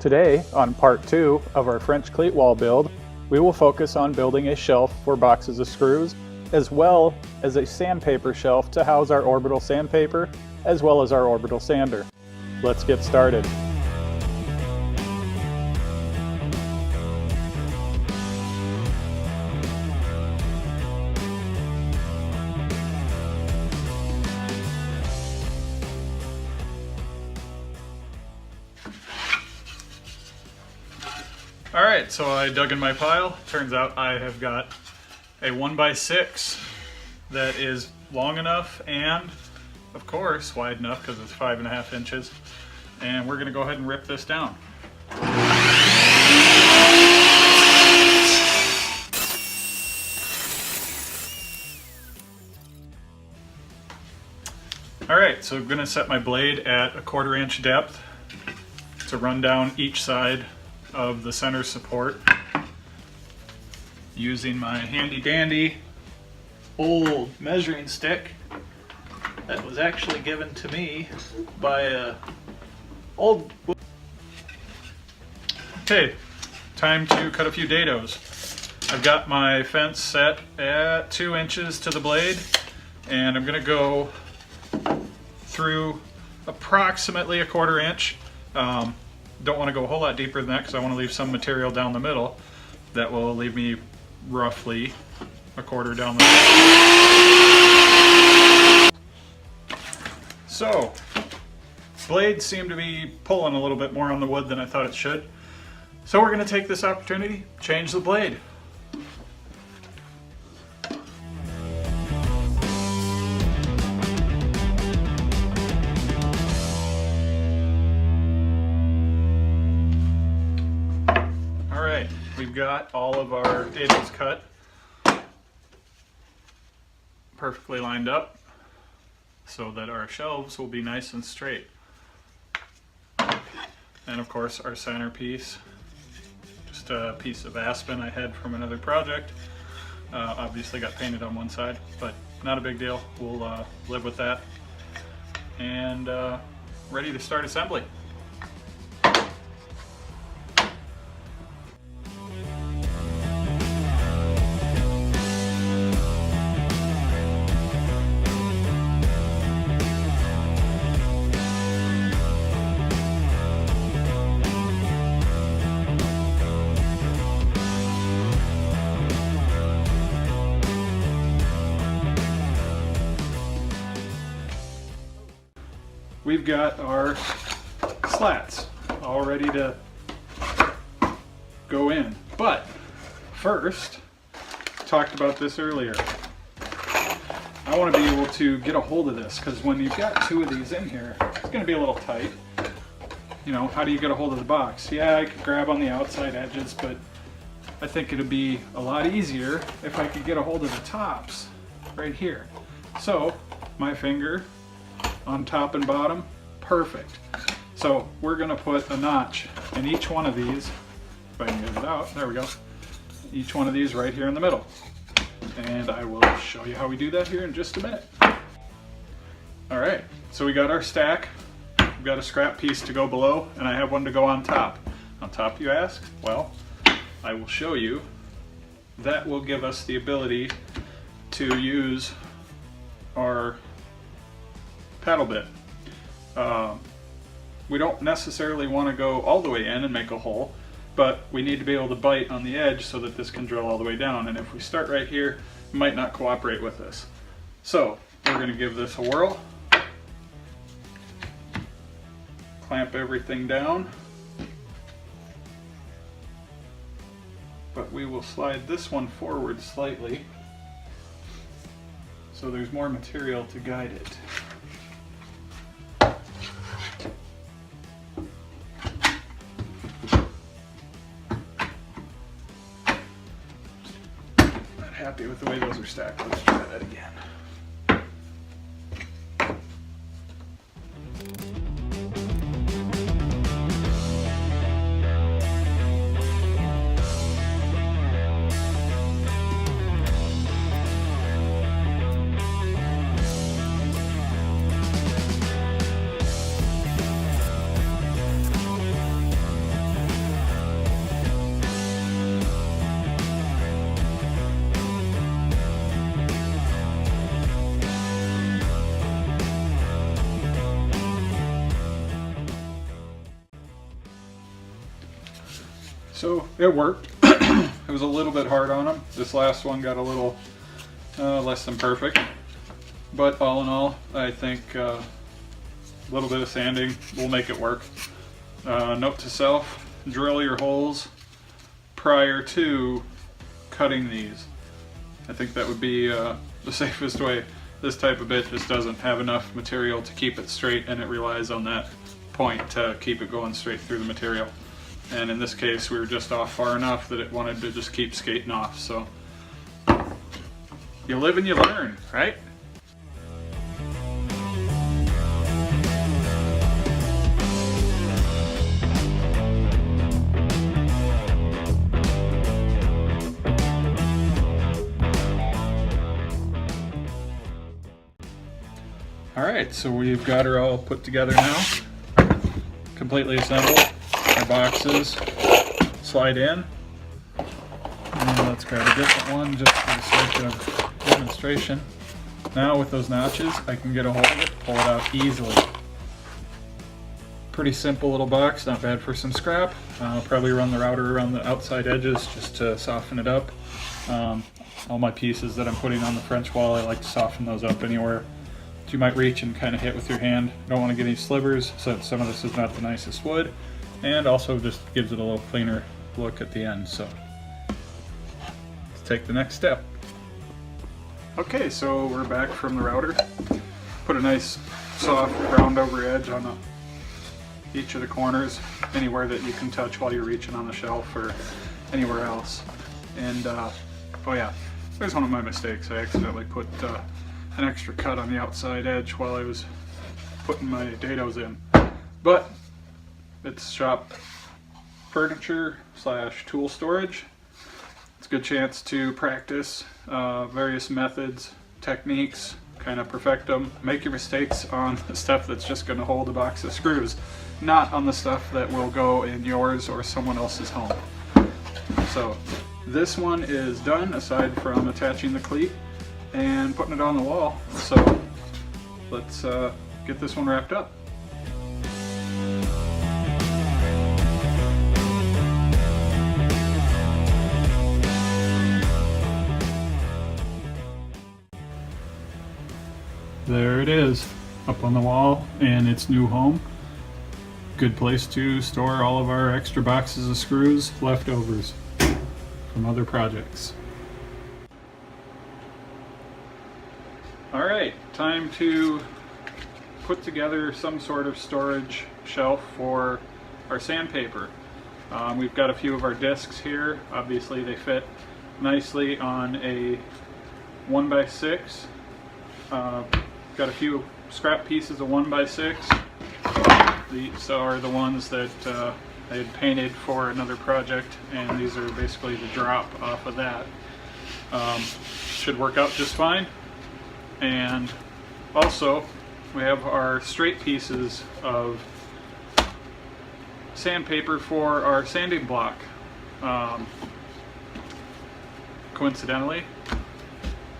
Today, on part 2 of our French Cleat Wall build, we will focus on building a shelf for boxes of screws, as well as a sandpaper shelf to house our orbital sandpaper, as well as our orbital sander. Let's get started. Alright, so I dug in my pile. Turns out I have got a 1x6 that is long enough and, of course, wide enough because it's 5.5 inches. And we're going to go ahead and rip this down. Alright, so I'm going to set my blade at a 1/4 inch depth to run down each side of the center support using my handy dandy old measuring stick that was actually given to me by a old... Okay, time to cut a few dados. I've got my fence set at 2 inches to the blade, and I'm gonna go through approximately a 1/4 inch. Don't want to go a whole lot deeper than that because I want to leave some material down the middle. That will leave me roughly a 1/4 down the middle. So, blades seem to be pulling a little bit more on the wood than I thought it should. So we're going to take this opportunity, change the blade. We've got all of our dados cut, perfectly lined up so that our shelves will be nice and straight. And of course our centerpiece, just a piece of aspen I had from another project. Obviously got painted on one side, but not a big deal. We'll live with that. And ready to start assembly. We've got our slats all ready to go in. But first, talked about this earlier, I want to be able to get a hold of this because when you've got 2 of these in here, it's going to be a little tight. You know, how do you get a hold of the box? Yeah, I could grab on the outside edges, but I think it'd be a lot easier if I could get a hold of the tops right here. So, my finger on top and bottom, perfect. So we're gonna put a notch in each one of these, if I can get it out, there we go. Each one of these right here in the middle. And I will show you how we do that here in just a minute. All right, so we got our stack. We've got a scrap piece to go below, and I have one to go on top. On top, you ask? Well, I will show you. That will give us the ability to use our paddle bit. We don't necessarily want to go all the way in and make a hole, but we need to be able to bite on the edge so that this can drill all the way down. And if we start right here, it might not cooperate with us. So we're going to give this a whirl, clamp everything down, but we will slide this one forward slightly so there's more material to guide it. Happy with the way those are stacked. Let's try that again. So it worked. It was a little bit hard on them. This last one got a little less than perfect. But all in all, I think a little bit of sanding will make it work. Note to self, drill your holes prior to cutting these. I think that would be the safest way. This type of bit just doesn't have enough material to keep it straight, and it relies on that point to keep it going straight through the material. And in this case, we were just off far enough that it wanted to just keep skating off. So you live and you learn, right? Alright, so we've got her all put together now, completely assembled. Our boxes slide in, and let's grab a different one just for the sake of demonstration. Now with those notches, I can get a hold of it, pull it out easily. Pretty simple little box, not bad for some scrap. I'll probably run the router around the outside edges just to soften it up. All my pieces that I'm putting on the French wall, I like to soften those up anywhere you might reach and kind of hit with your hand. Don't want to get any slivers, so some of this is not the nicest wood, and also just gives it a little cleaner look at the end. So let's take the next step. Okay, so we're back from the router. Put a nice soft round over edge on each of the corners, anywhere that you can touch while you're reaching on the shelf or anywhere else. And oh yeah, there's one of my mistakes. I accidentally put an extra cut on the outside edge while I was putting my dados in. But it's shop furniture / tool storage. It's a good chance to practice various methods, techniques, kind of perfect them. Make your mistakes on the stuff that's just going to hold a box of screws, not on the stuff that will go in yours or someone else's home. So this one is done, aside from attaching the cleat and putting it on the wall. So let's get this one wrapped up. There it is, up on the wall in its new home. Good place to store all of our extra boxes of screws, leftovers from other projects. Alright, time to put together some sort of storage shelf for our sandpaper. We've got a few of our discs here. Obviously they fit nicely on a 1x6. Got a few scrap pieces of 1x6. These are the ones that I had painted for another project, and these are basically the drop off of that. Should work out just fine. And also we have our straight pieces of sandpaper for our sanding block. Coincidentally,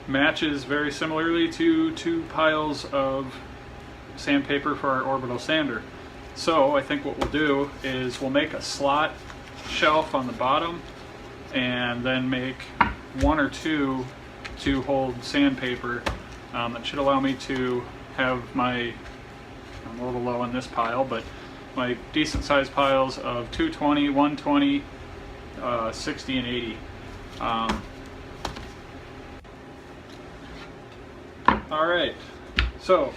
matches very similarly to 2 piles of sandpaper for our orbital sander. So I think what we'll do is we'll make a slot shelf on the bottom and then make 1 or 2 to hold sandpaper. That should allow me to have my, I'm a little low on this pile, but my decent sized piles of 220, 120, 60 and 80. Alright, so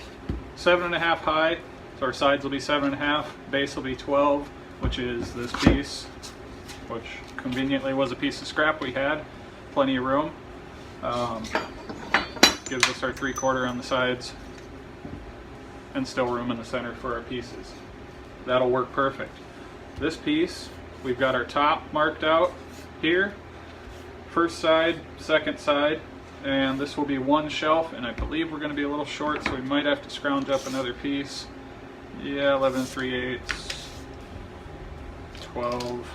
7.5 high, so our sides will be 7.5, base will be 12, which is this piece, which conveniently was a piece of scrap we had, plenty of room. Gives us our 3/4 on the sides and still room in the center for our pieces. That'll work perfect. This piece, we've got our top marked out here, first side, second side, and this will be 1 shelf, and I believe we're going to be a little short, so we might have to scrounge up another piece. Yeah, 11 3/8, 12.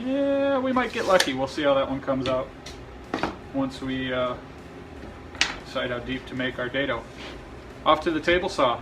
Yeah, we might get lucky. We'll see how that one comes out once we decide how deep to make our dado. Off to the table saw.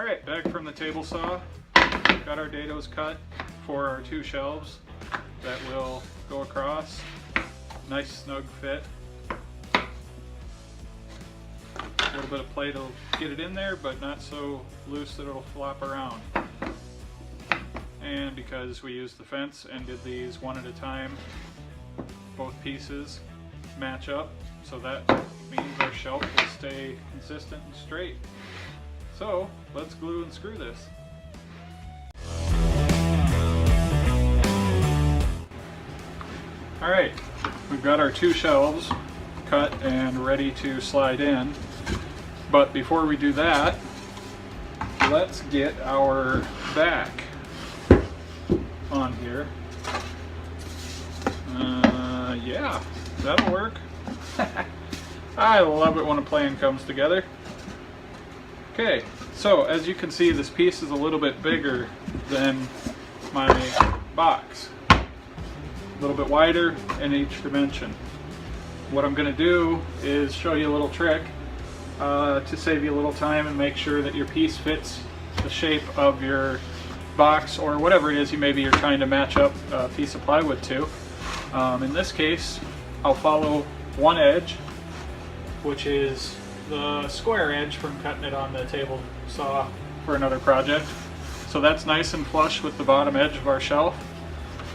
Alright, back from the table saw. Got our dados cut for our 2 shelves that will go across. Nice snug fit. A little bit of play to get it in there, but not so loose that it'll flop around. And because we used the fence and did these one at a time, both pieces match up, so that means our shelf will stay consistent and straight. So let's glue and screw this. Alright, we've got our 2 shelves cut and ready to slide in, but before we do that, let's get our back on here. Yeah, that'll work. I love it when a plan comes together. Okay, so as you can see, this piece is a little bit bigger than my box. A little bit wider in each dimension. What I'm going to do is show you a little trick to save you a little time and make sure that your piece fits the shape of your box or whatever it is you're trying to match up a piece of plywood to. In this case, I'll follow one edge, which is the square edge from cutting it on the table saw for another project. So that's nice and flush with the bottom edge of our shelf.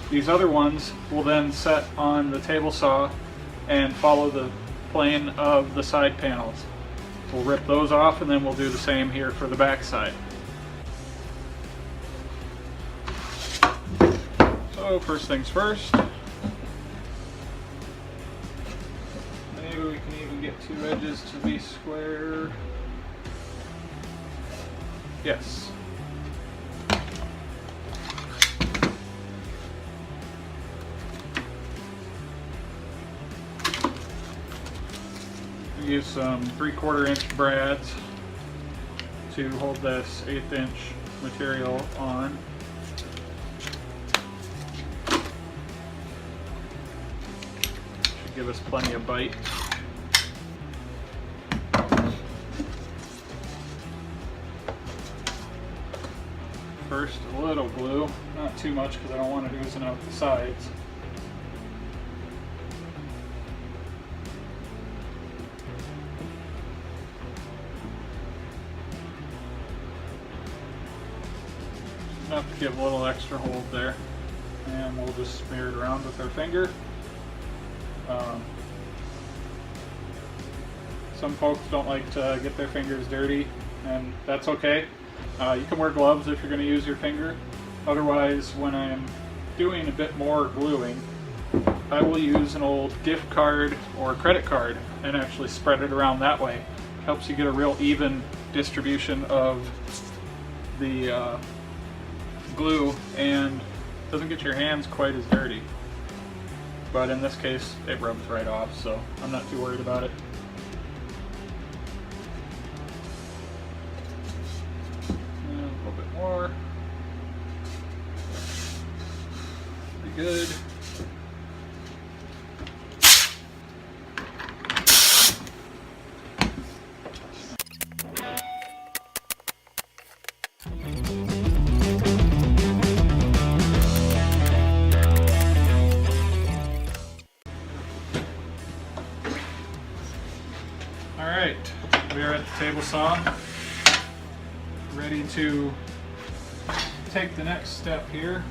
These other ones will then set on the table saw and follow the plane of the side panels. We'll rip those off and then we'll do the same here for the back side. So first things first, maybe we can even get 2 edges to be square. Yes. Use some 3/4 inch brads to hold this 1/8 inch material on. Should give us plenty of bite. First, a little glue, not too much because I don't want it oozing out the sides. Enough to give a little extra hold there, and we'll just smear it around with our finger. Some folks don't like to get their fingers dirty, and that's okay. You can wear gloves if you're going to use your finger. Otherwise, when I'm doing a bit more gluing, I will use an old gift card or credit card and actually spread it around that way. Helps you get a real even distribution of the glue and doesn't get your hands quite as dirty. But in this case, it rubs right off, so I'm not too worried about it. And a little bit more. Pretty good. Alright, we are at the table saw, ready to take the next step here.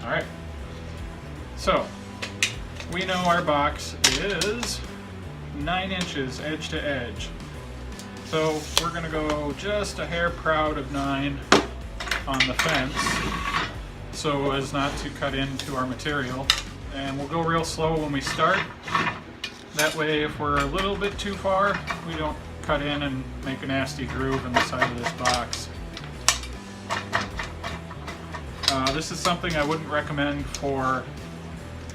Alright, so we know our box is 9 inches edge to edge. So we're going to go just a hair proud of 9 on the fence so as not to cut into our material. And we'll go real slow when we start. That way if we're a little bit too far, we don't cut in and make a nasty groove in the side of this box. This is something I wouldn't recommend for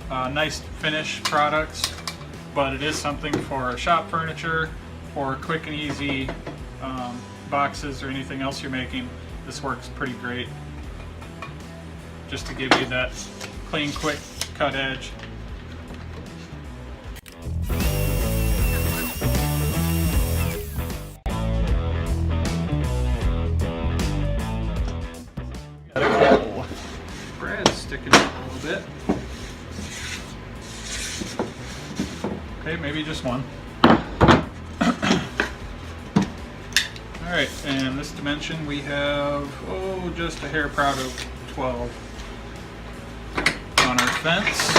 nice finish products, but it is something for shop furniture or quick and easy boxes or anything else you're making. This works pretty great. just to give you that clean, quick cut edge. Got a couple threads sticking out a little bit. Okay, maybe just one. Alright, and this dimension we have, just a hair proud of 12 on our fence.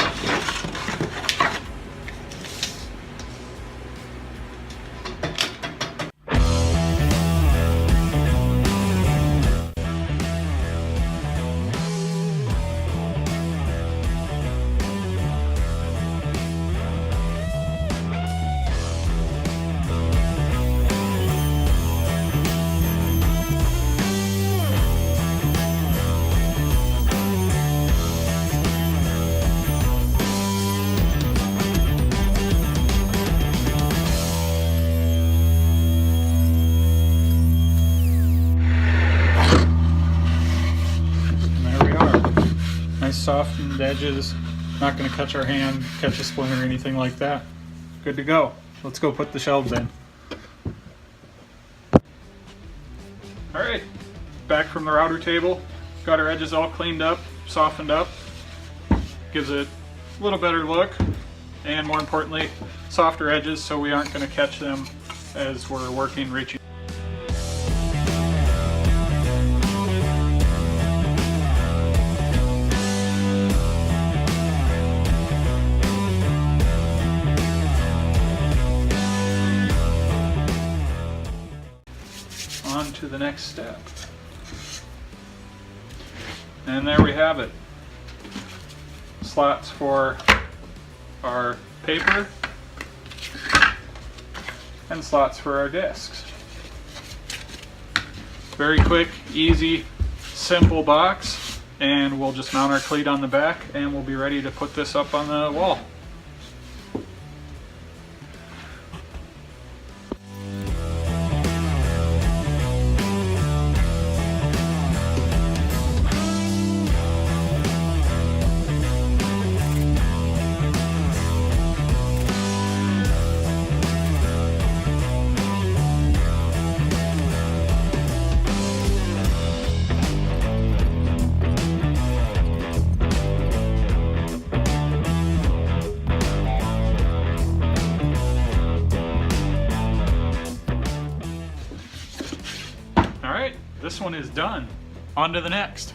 Softened edges, not going to catch our hand, catch a splinter or anything like that. Good to go. Let's go put the shelves in. Alright, back from the router table. Got our edges all cleaned up, softened up. Gives it a little better look, and more importantly, softer edges so we aren't going to catch them as we're working, reaching. On to the next step. And there we have it. Slots for our paper and slots for our discs. Very quick, easy, simple box, and we'll just mount our cleat on the back and we'll be ready to put this up on the wall. Alright, this one is done. On to the next.